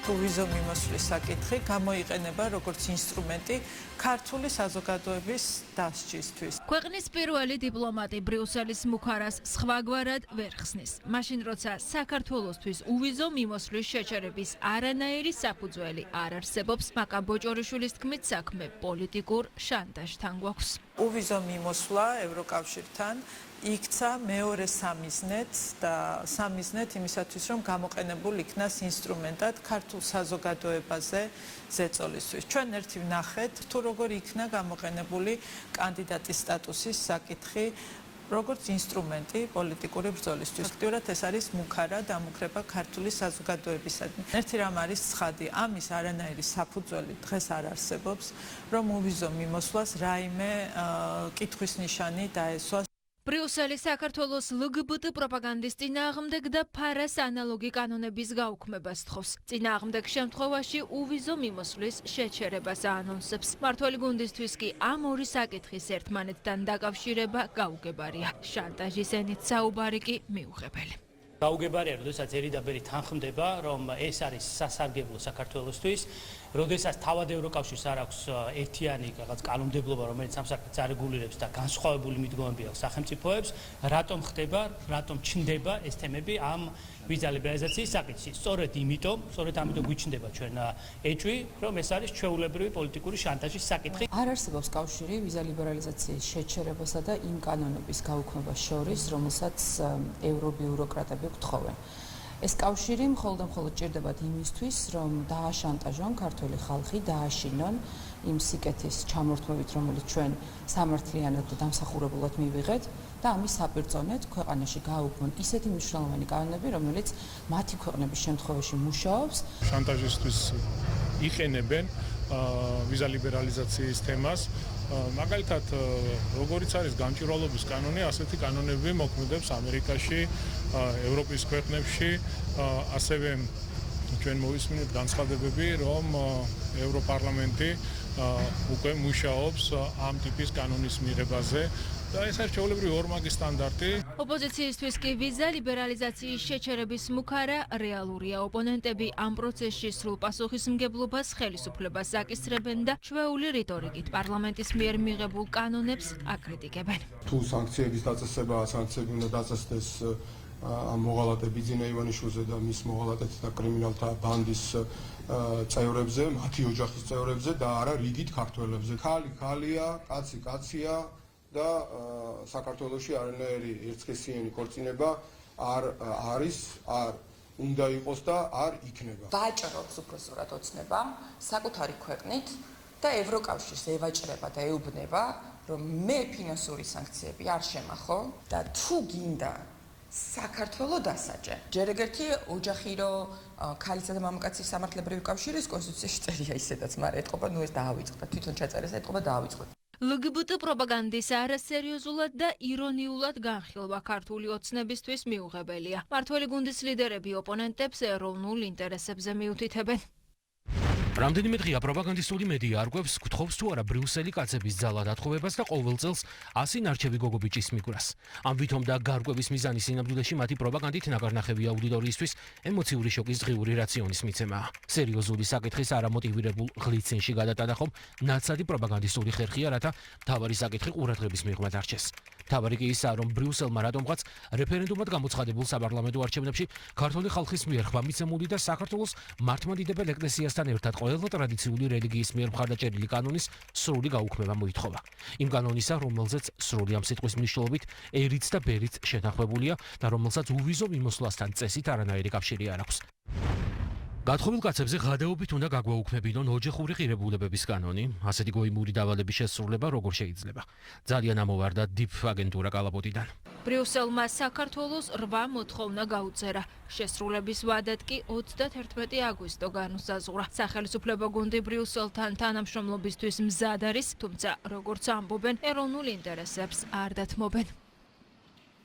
ვიზო მიმოსვლის საკითხი გამოიყენება როგორც ინსტრუმენტი ქართული საზოგადოების დასჯისთვის. ქვეყნის პირველი დიპლომატი ბრიუსელის მუქარას სხვაგვარად ვერ ხსნის. მაშინ როცა საქართველოსთვის უვიზო მიმოსვლის შეჩერების არანაირი საფუძველი არ არსებობს, მაკამ ბოჭორიშვილის თქმით საქმე პოლიტიკურ შანტაჟთან გვაქვს. უვიზო მიმოსვლა ევროკავშირთან იქცა მეორე სამიზნედ და სამიზნედ იმისათვის, რომ გამოყენებულ იქნას ინსტრუმენტად ქართულ საზოგადოებაზე ზეწოლისთვის. ჩვენ ერთი ვნახეთ, თუ როგორ იქნა გამოყენებული კანდიდატის სტატუსის საკითხი როგორც ინსტრუმენტი პოლიტიკური ბრძოლისთვის. ფაქტიურად ეს არის მუქარა დამუქრება ქართული საზოგადოებისადმი. ერთი რამ არის ცხადი, ამის არანაირი საფუძველი დღეს არ არსებობს, რომ უვიზო მიმოსვლას რაიმე კითხვის ნიშანი დაესვა. ბრიუსელი საქართველოს LGBT პროპაგანდის წინააღმდეგ და ფარას ანალოგი კანონების გაუქმებას თხოვს. წინააღმდეგ შემთხვევაში უვიზო მიმოსვლის შეჩერებას აანონსებს. მმართველი გუნდისთვის კი ამ ორი საკითხის ერთმანეთთან დაკავშირება გაუგებარია. შანტაჟის ენით საუბარი კი მიუღებელი. გაუგებარია, როდესაც ერიდაბერი თანხმდება, რომ ეს არის სასარგებლო საქართველოსთვის, როდესაც თავად ევროკავშირს არ აქვს ერთიანი რაღაც კანონმდებლობა, რომელიც ამ საკითხს არეგულირებს და განსხვავებული მიდგომები აქვს სახელმწიფოებს, რატომ ხდება, რატომ ჩნდება ეს თემები ამ ვიზა ლიბერალიზაციის საკითხში. სწორედ ამიტომ გვიჩნდება ჩვენ ეჭვი, რომ ეს არის ჩვეულებრივი პოლიტიკური შანტაჟის საკითხი. არ არსებობს კავშირი ვიზა ლიბერალიზაციის შეჩერებასა და იმ კანონების გაუქმებას შორის, რომელსაც ევრობიუროკრატები გთხოვენ. ეს კავშირი მხოლოდ ჭირდებათ იმისთვის, რომ დააშანტაჟონ ქართული ხალხი, დააშინონ იმ სიკეთის ჩამორთმევით, რომელიც ჩვენ სამართლიანად და დამსახურებულად მივიღეთ და ამის საპირწონედ ქვეყანაში გააუქმონ ისეთი მნიშვნელოვანი კანონები, რომელიც მათი ქვეყნების შემთხვევაში მუშაობს. შანტაჟისთვის იყენებენ ვიზა ლიბერალიზაციის თემას. მაგალითად, როგორიც არის გამჭვირვალობის კანონი, ასეთი კანონები მოქმედებს ამერიკაში, ევროპის ქვეყნებში, ასევე ჩვენ მოვისმინეთ განცხადებები, რომ ევროპარლამენტი უკვე მუშაობს ამ ტიპის კანონის მიღებაზე. და ეს არის ჩვეულებრივი ორმაგი სტანდარტი. ოპოზიციისთვის კი ვიზა ლიბერალიზაციის შეჩერების მუქარა რეალურია. ოპონენტები ამ პროცესში სრულ პასუხისმგებლობას, ხელისუფლებას აკისრებენ და ჩვეული რიტორიკით პარლამენტის მიერ მიღებულ კანონებს აკრიტიკებენ. თუ სანქციების დაწესება, სანქციები უნდა დაწესდეს ამ მოღალატე ბიძინა ივანიშვილზე და მის მოღალატეთ და კრიმინალთა ბანდის წევრებზე, მათი ოჯახის წევრებზე და არა რიგით ქართველებზე. ხალი ხალია, კაცი კაცია და საქართველოში არანაირი ერთსქესიანი ქორწინება არ არის, არ უნდა იყოს და არ იქნება. ვაჭრობს უფროსურად ოცნებამ საკუთარი ქვეყნით და ევროკავშირს ევაჭრება და ეუბნება, რომ მე ფინანსური სანქციები არ შემახო და თუ გინდა საქართველო დასაჯე. ჯერ ეგერთი ოჯახი რო ქალისა და მამაკაცის სამართლებრივი კავშირის კონსტიტუციაში წერია ისედაც, მაგრამ ეთყობა ნუ ეს დაავიწყდა, თვითონ ჩაწერეს ეთყობა დაავიწყდა. LGBT პროპაგანდის არასერიოზულად და ირონიულად განხილვა ქართული ოცნებისთვის მიუღებელია. მმართველი გუნდის ლიდერები ოპონენტებს ეროვნულ ინტერესებზე მიუთითებენ. რამდენიმე დღეა პროპაგანდისტული მედია არგვევს, გთხოვს თუ არა ბრიუსელი კაცების ძალა დათხოვებას და ყოველ წელს 100 ნარჩევი გოგობიჭის მიგვრას. ამ ვითომ და გარკვევის მიზანის სინამდვილეში მათი პროპაგანდით ნაკარნახევი აუდიტორიისთვის ემოციური შოკის ღიური რაციონის მიცემაა. სერიოზული საკითხის არამოტივირებულ ღლიცინში გადატანა ხომ ნაცადი პროპაგანდისტული ხერხია, რათა მთავარი საკითხი ყურადღების მიღმა დარჩეს. მთავარი კი ისაა, რომ ბრიუსელმა რატომღაც რეფერენდუმად გამოცხადებულ საპარლამენტო არჩევნებში ქართული ხალხის მიერ ხმამიცემული და საქართველოს მართლმადიდებელ ეკლესიასთან ერთად ყველა ტრადიციული რელიგიის მიერ მხარდაჭერილი კანონის სრული გაუქმება მოითხოვა. იმ კანონისა, რომელზეც სრული ამ სიტყვის მნიშვნელობით ერიც და ბერიც შეთანხმებულია და რომელსაც უვიზო მიმოსვლასთან წესით არანაირი კავშირი არ აქვს. გათხოვილ კაცებზე ღადეობით უნდა გაგვაუქმებინონ ოჯახური ღირებულებების კანონი, ასეთი გოიმური დავალების შესრულება როგორ შეიძლება. ძალიან ამოვარდა დიპ აგენტურა კალაპოტიდან. ბრიუსელმა საქართველოს 8 მოთხოვნა გაუწერა. შესრულების ვადად კი 31 აგვისტო განუსაზღვრა. სახელმწიფო გუნდი ბრიუსელთან თანამშრომლობისთვის მზად არის, თუმცა როგორც ამბობენ, ეროვნულ ინტერესებს არ დათმობენ.